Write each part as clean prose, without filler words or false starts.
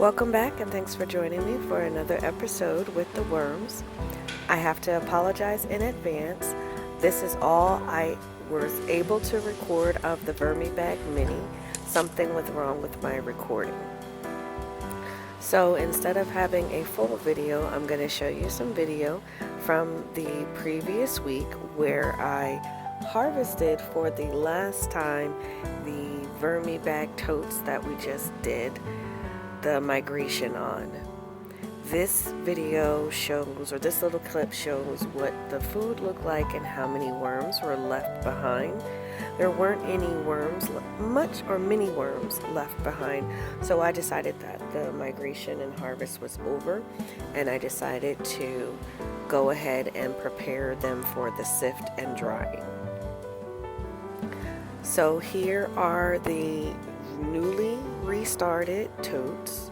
Welcome back and thanks for joining me for another episode with the worms. I have to apologize in advance. This is all I was able to record of the Vermicomposting Mini. Something was wrong with my recording. So instead of having a full video, I'm going to show you some video from the previous week where I harvested for the last time the Vermicomposting totes that we just did the migration on. This video shows, or this little clip shows, what the food looked like and how many worms were left behind. There weren't any worms, much or many worms left behind, so I decided that the migration and harvest was over, and I decided to go ahead and prepare them for the sift and drying. So here are the newly restarted totes.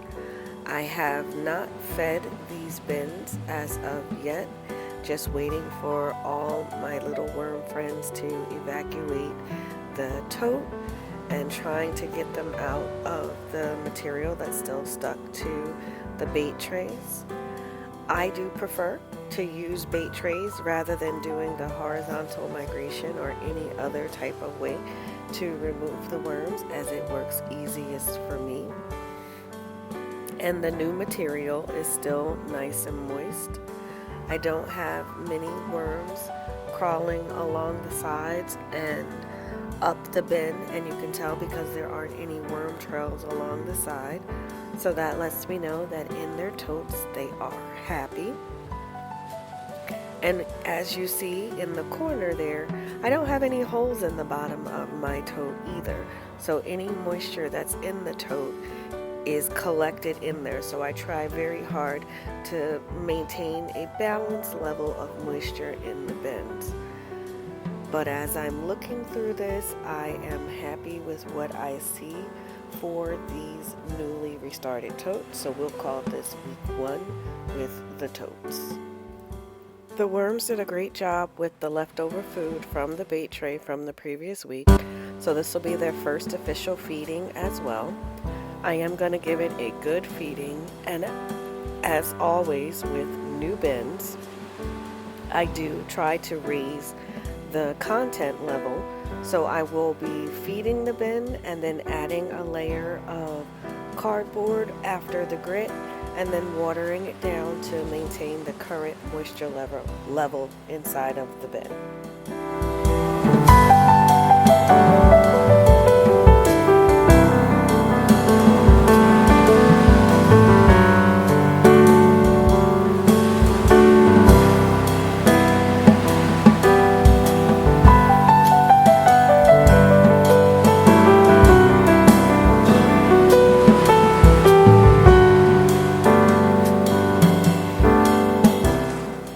I have not fed these bins as of yet, just waiting for all my little worm friends to evacuate the tote and trying to get them out of the material that's still stuck to the bait trays. I do prefer to use bait trays rather than doing the horizontal migration or any other type of way to remove the worms, as it works easiest for me. And the new material is still nice and moist. I don't have many worms crawling along the sides and up the bin, and you can tell because there aren't any worm trails along the side. So that lets me know that in their totes they are happy. And as you see in the corner there, I don't have any holes in the bottom of my tote either. So any moisture that's in the tote is collected in there. So I try very hard to maintain a balanced level of moisture in the bins. But as I'm looking through this, I am happy with what I see for these newly restarted totes. So we'll call this week 1 with the totes. The worms did a great job with the leftover food from the bait tray from the previous week, so this will be their first official feeding as well. I am going to give it a good feeding, and as always with new bins, I do try to raise the content level, so I will be feeding the bin and then adding a layer of cardboard after the grit, and then watering it down to maintain the current moisture level inside of the bin.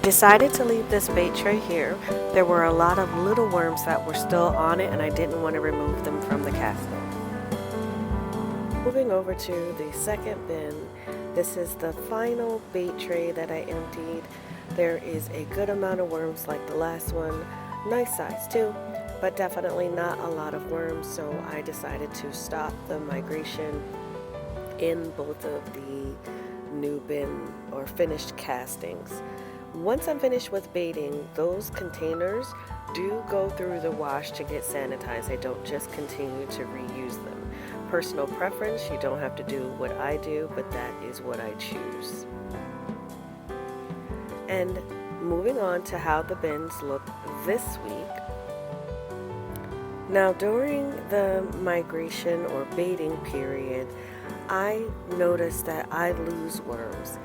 Decided to leave this bait tray here. There were a lot of little worms that were still on it, and I didn't want to remove them from the casting. Moving over to the second bin, this is the final bait tray that I emptied. There is a good amount of worms like the last one, nice size too, but definitely not a lot of worms, so I decided to stop the migration in both of the new bin or finished castings. Once I'm finished with baiting, those containers do go through the wash to get sanitized. I don't just continue to reuse them. Personal preference, you don't have to do what I do, but that is what I choose. And moving on to how the bins look this week. Now during the migration or baiting period, I noticed that I lose worms.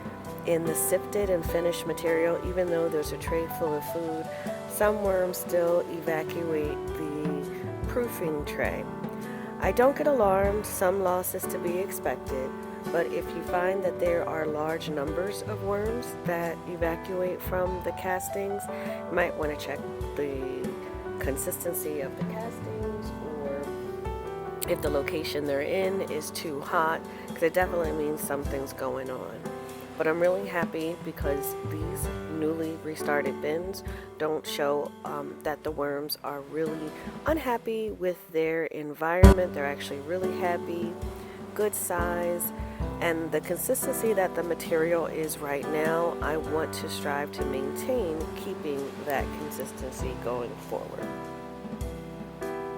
In the sifted and finished material, even though there's a tray full of food, some worms still evacuate the proofing tray. I don't get alarmed, some loss is to be expected, but if you find that there are large numbers of worms that evacuate from the castings, you might want to check the consistency of the castings, or if the location they're in is too hot, because it definitely means something's going on. But I'm really happy because these newly restarted bins don't show that the worms are really unhappy with their environment. They're actually really happy, good size, And the consistency that the material is right now, I want to strive to maintain, keeping that consistency going forward.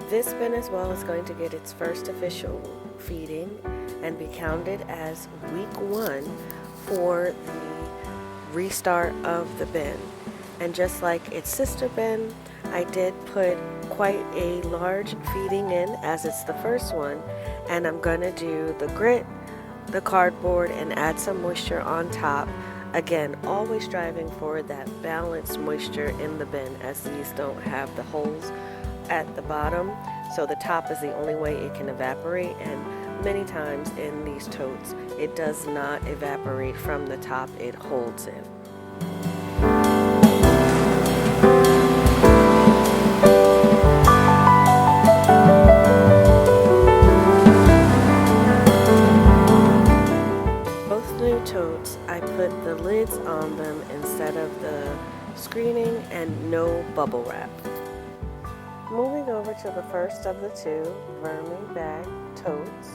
This bin as well is going to get its first official feeding and be counted as week 1 for the restart of the bin. And just like its sister bin, I did put quite a large feeding in as it's the first one, and I'm going to do the grit, the cardboard, and add some moisture on top. Again, always striving for that balanced moisture in the bin, as these don't have the holes at the bottom, so the top is the only way it can evaporate, and many times in these totes it does not evaporate from the top, it holds in. Both new totes, I put the lids on them instead of the screening, and no bubble wrap. Moving over to the first of the two Vermicomposting totes,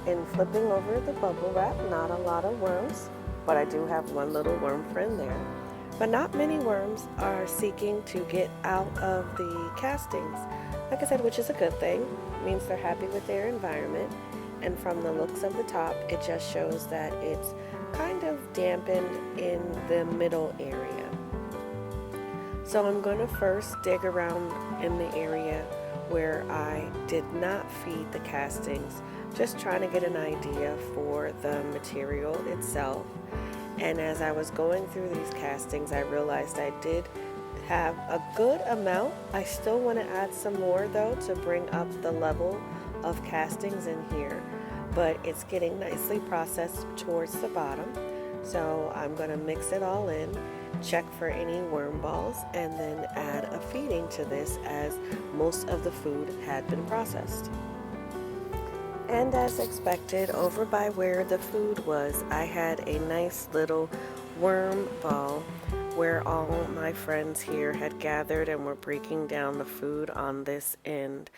in flipping over the bubble wrap, not a lot of worms, but I do have one little worm friend there. But not many worms are seeking to get out of the castings, like I said, which is a good thing. It means they're happy with their environment, and from the looks of the top, it just shows that it's kind of dampened in the middle area. So I'm going to first dig around in the area where I did not feed the castings, just trying to get an idea for the material itself. And as I was going through these castings, I realized I did have a good amount. I still want to add some more though to bring up the level of castings in here, but it's getting nicely processed towards the bottom. So I'm going to mix it all in, check for any worm balls, and then add a feeding to this, as most of the food had been processed. And as expected, over by where the food was, I had a nice little worm ball where all my friends here had gathered and were breaking down the food on this end.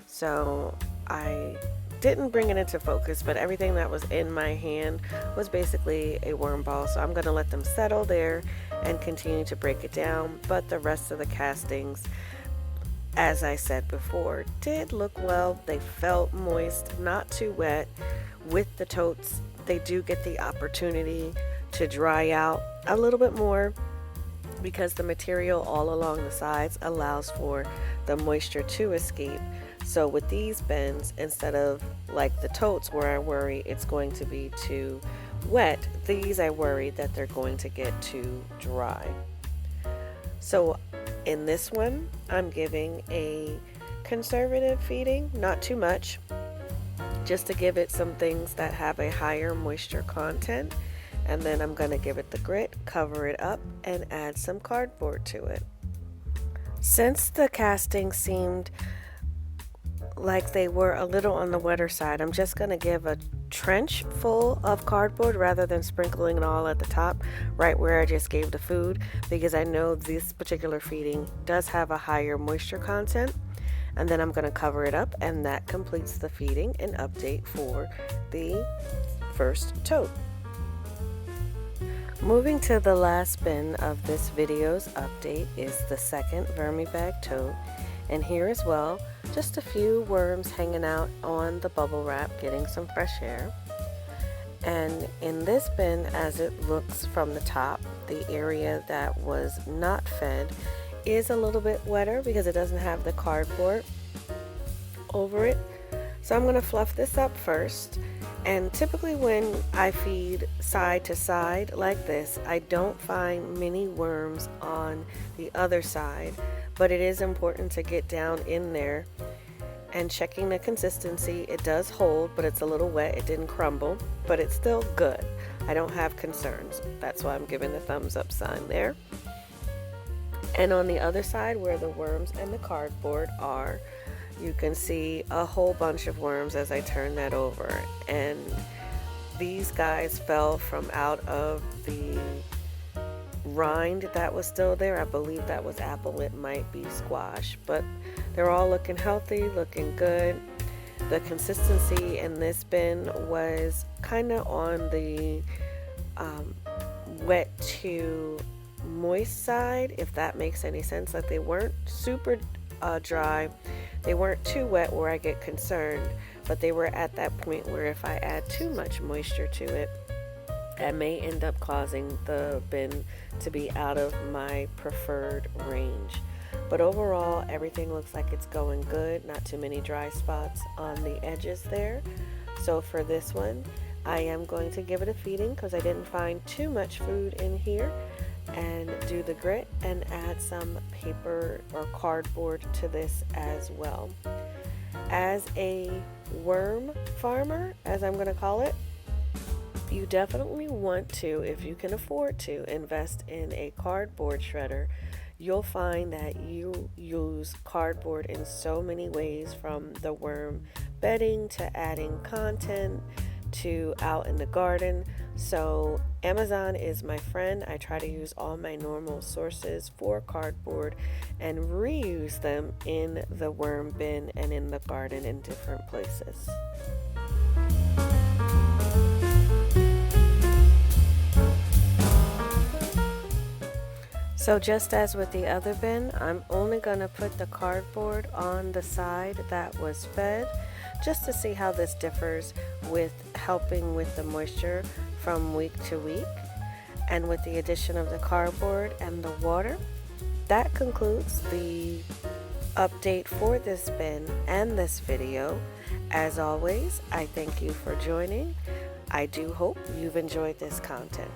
So I didn't bring it into focus, but everything that was in my hand was basically a worm ball. So I'm going to let them settle there and continue to break it down. But the rest of the castings, as I said before, did look well. They felt moist, not too wet. With the totes, they do get the opportunity to dry out a little bit more because the material all along the sides allows for the moisture to escape. So with these bins, instead of like the totes where I worry it's going to be too wet, these I worry that they're going to get too dry. So in this one, I'm giving a conservative feeding, not too much, just to give it some things that have a higher moisture content. And then I'm going to give it the grit, cover it up, and add some cardboard to it. Since the casting seemed like they were a little on the wetter side, I'm just going to give a trench full of cardboard rather than sprinkling it all at the top right where I just gave the food, because I know this particular feeding does have a higher moisture content. And then I'm going to cover it up, and that completes the feeding and update for the first tote. Moving to the last bin of this video's update is the second Vermicomposting tote, and here as well, just a few worms hanging out on the bubble wrap getting some fresh air. And in this bin, as it looks from the top, the area that was not fed is a little bit wetter because it doesn't have the cardboard over it. So I'm going to fluff this up first. And typically when I feed side to side like this, I don't find many worms on the other side, but it is important to get down in there and checking the consistency. It does hold, but it's a little wet. It didn't crumble, but it's still good. I don't have concerns. That's why I'm giving the thumbs up sign there. And on the other side where the worms and the cardboard are, you can see a whole bunch of worms as I turn that over, and these guys fell from out of the rind that was still there. I believe that was apple, it might be squash, but they're all looking healthy, looking good. The consistency in this bin was kind of on the wet to moist side, if that makes any sense. Like they weren't super dry, they weren't too wet where I get concerned, but they were at that point where if I add too much moisture to it, I may end up causing the bin to be out of my preferred range. But overall, everything looks like it's going good. Not too many dry spots on the edges there. So for this one, I am going to give it a feeding because I didn't find too much food in here, and do the grit and add some paper or cardboard to this as well. As a worm farmer, as I'm going to call it, you definitely want to, if you can afford to, invest in a cardboard shredder. You'll find that you use cardboard in so many ways, from the worm bedding to adding content to out in the garden. So Amazon is my friend. I try to use all my normal sources for cardboard and reuse them in the worm bin and in the garden in different places. So just as with the other bin, I'm only going to put the cardboard on the side that was fed, just to see how this differs with helping with the moisture from week to week. And with the addition of the cardboard and the water, that concludes the update for this bin and this video. As always, I thank you for joining. I do hope you've enjoyed this content.